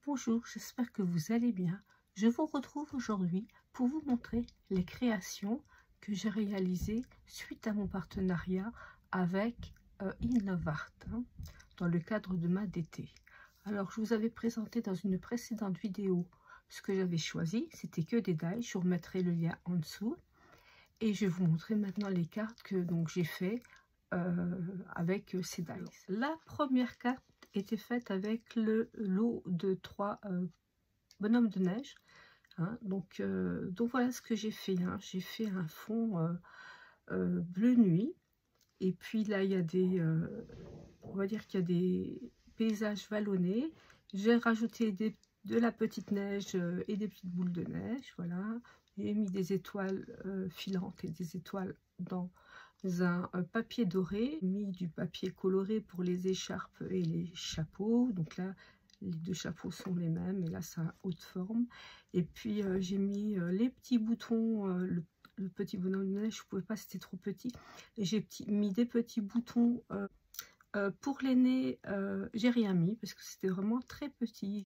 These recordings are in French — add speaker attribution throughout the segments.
Speaker 1: Bonjour, j'espère que vous allez bien. Je vous retrouve aujourd'hui pour vous montrer les créations que j'ai réalisées suite à mon partenariat avec Innovart dans le cadre de ma DT. Alors, je vous avais présenté dans une précédente vidéo ce que j'avais choisi. C'était que des dies. Je vous remettrai le lien en dessous. Et je vais vous montrer maintenant les cartes que j'ai fait avec ces dies. La première carte était faite avec le lot de 3 bonhommes de neige. Donc voilà ce que j'ai fait. J'ai fait un fond bleu nuit. Et puis là, il y a des, on va dire qu'il y a des paysages vallonnés. J'ai rajouté de la petite neige et des petites boules de neige. Voilà. J'ai mis des étoiles filantes et des étoiles dans un papier doré. J'ai mis du papier coloré pour les écharpes et les chapeaux. Donc là, les deux chapeaux sont les mêmes. Et là, c'est à haute forme. Et puis, j'ai mis les petits boutons, le petit bonhomme de neige, je ne pouvais pas, c'était trop petit. Et j'ai mis des petits boutons pour les nez, j'ai rien mis parce que c'était vraiment très petit.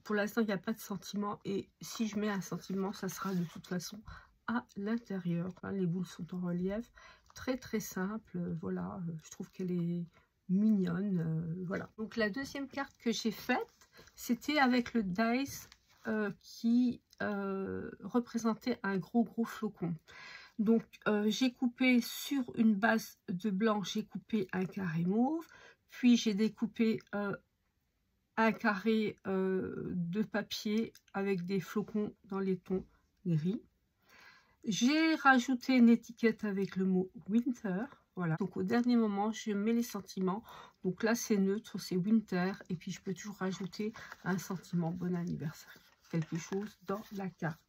Speaker 1: Pour l'instant, il n'y a pas de sentiment. Et si je mets un sentiment, ça sera de toute façon à l'intérieur. Les boules sont en relief. Très simple. Voilà, je trouve qu'elle est mignonne. Voilà. Donc la deuxième carte que j'ai faite, c'était avec le dice qui représentait un gros flocon. Donc j'ai coupé sur une base de blanc, j'ai coupé un carré mauve, puis j'ai découpé un carré de papier avec des flocons dans les tons gris. J'ai rajouté une étiquette avec le mot winter. Voilà. Donc au dernier moment, je mets les sentiments. Donc là, c'est neutre, c'est winter. Et puis je peux toujours rajouter un sentiment bon anniversaire, quelque chose dans la carte.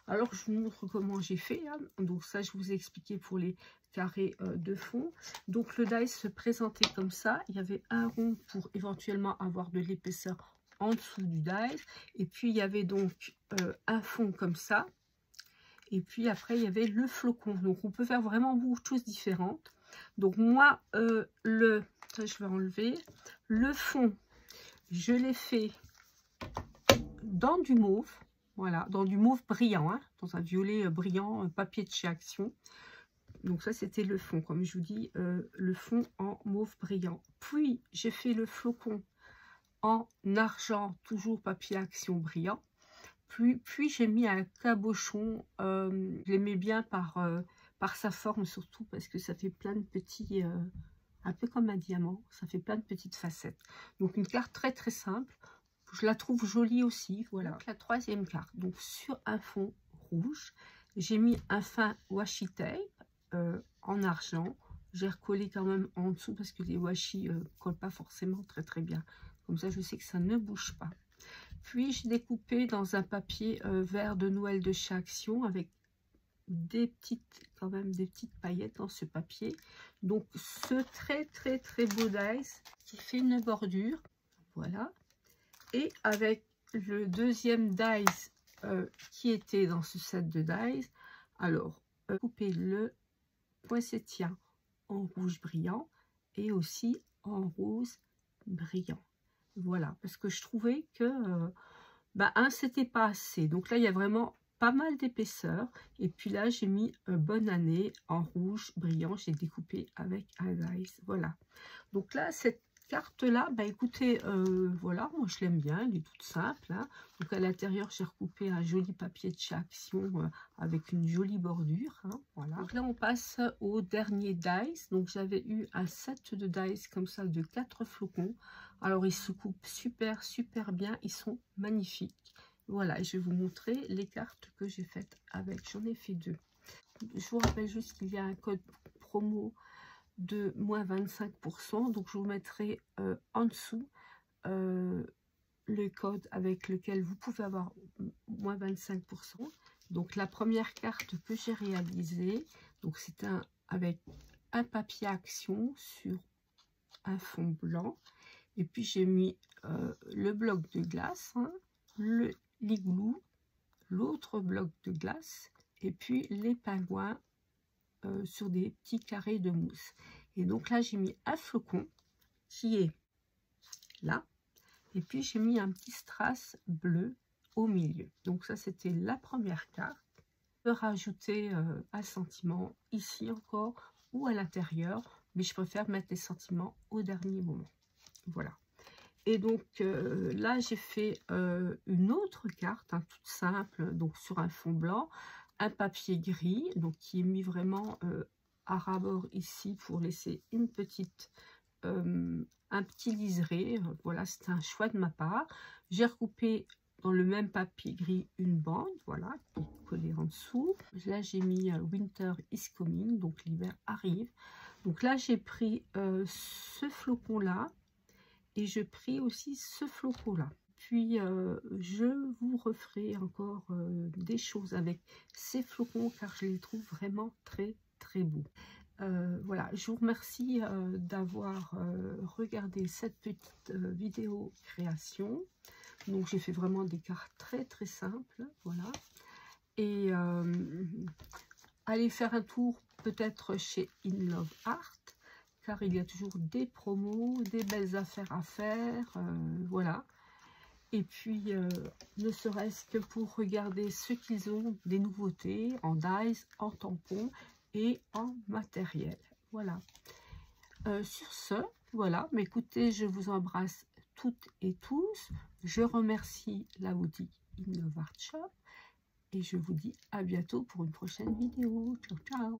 Speaker 1: Alors, je vous montre comment j'ai fait. Donc ça, je vous ai expliqué pour les carrés de fond. Donc le dice se présentait comme ça. Il y avait un rond pour éventuellement avoir de l'épaisseur en dessous du dice. Et puis, il y avait donc un fond comme ça. Et puis après, il y avait le flocon. Donc, on peut faire vraiment beaucoup de choses différentes. Donc, moi, ça, je vais enlever. Le fond, je l'ai fait dans du mauve. Voilà, dans du mauve brillant, dans un violet brillant, papier de chez Action. Donc, ça, c'était le fond. Comme je vous dis, le fond en mauve brillant. Puis, j'ai fait le flocon en argent, toujours papier Action brillant. Puis j'ai mis un cabochon, je l'aimais bien par sa forme surtout parce que ça fait plein de petits, un peu comme un diamant, ça fait plein de petites facettes. Donc une carte très simple, je la trouve jolie aussi, voilà. Donc, la troisième carte, donc sur un fond rouge, j'ai mis un fin washi tape en argent, j'ai recollé quand même en dessous parce que les washi collent pas forcément très bien, comme ça je sais que ça ne bouge pas. Puis j'ai découpé dans un papier vert de Noël de chez Action avec des petites paillettes dans ce papier. Donc ce très beau dice qui fait une bordure, voilà. Et avec le deuxième dice qui était dans ce set de dice, alors couper le poinsettia en rouge brillant et aussi en rose brillant. Voilà, parce que je trouvais que c'était pas assez. Donc là, il y a vraiment pas mal d'épaisseur. Et puis là, j'ai mis bonne année en rouge brillant. J'ai découpé avec un dice. Voilà. Donc là, cette carte-là, écoutez, voilà, moi je l'aime bien. Elle est toute simple. Donc à l'intérieur, j'ai recoupé un joli papier de chez Action avec une jolie bordure. Voilà. Donc là, on passe au dernier dice. Donc j'avais eu un set de dice comme ça de 4 flocons. Alors, ils se coupent super bien. Ils sont magnifiques. Voilà, je vais vous montrer les cartes que j'ai faites avec. J'en ai fait 2. Je vous rappelle juste qu'il y a un code promo de moins 25%. Donc, je vous mettrai en dessous le code avec lequel vous pouvez avoir moins 25%. Donc, la première carte que j'ai réalisée, donc c'est avec un papier Action sur un fond blanc. Et puis j'ai mis le bloc de glace, l'igloo, l'autre bloc de glace, et puis les pingouins sur des petits carrés de mousse. Et donc là, j'ai mis un flocon qui est là. Et puis j'ai mis un petit strass bleu au milieu. Donc ça c'était la première carte. Je peux rajouter un sentiment ici encore ou à l'intérieur, mais je préfère mettre les sentiments au dernier moment. Voilà. Et donc là j'ai fait une autre carte, hein, toute simple, donc sur un fond blanc, un papier gris, donc qui est mis vraiment à ras-bord ici pour laisser une petite, un petit liseré. Voilà, c'est un choix de ma part. J'ai recoupé dans le même papier gris une bande, voilà, qui est collée en dessous. Là j'ai mis Winter is coming, donc l'hiver arrive. Donc là j'ai pris ce flocon là. Et je pris aussi ce flocon là. Puis je vous referai encore des choses avec ces flocons car je les trouve vraiment très très beaux. Voilà, je vous remercie d'avoir regardé cette petite vidéo création. Donc j'ai fait vraiment des cartes très très simples, voilà. Et allez faire un tour peut-être chez In Love Art, car il y a toujours des promos, des belles affaires à faire, voilà. Et puis, ne serait-ce que pour regarder ce qu'ils ont, des nouveautés en dies, en tampons et en matériel. Voilà. Sur ce, voilà, mais écoutez, je vous embrasse toutes et tous. Je remercie la boutique In Love Art Shop et je vous dis à bientôt pour une prochaine vidéo. Ciao, ciao!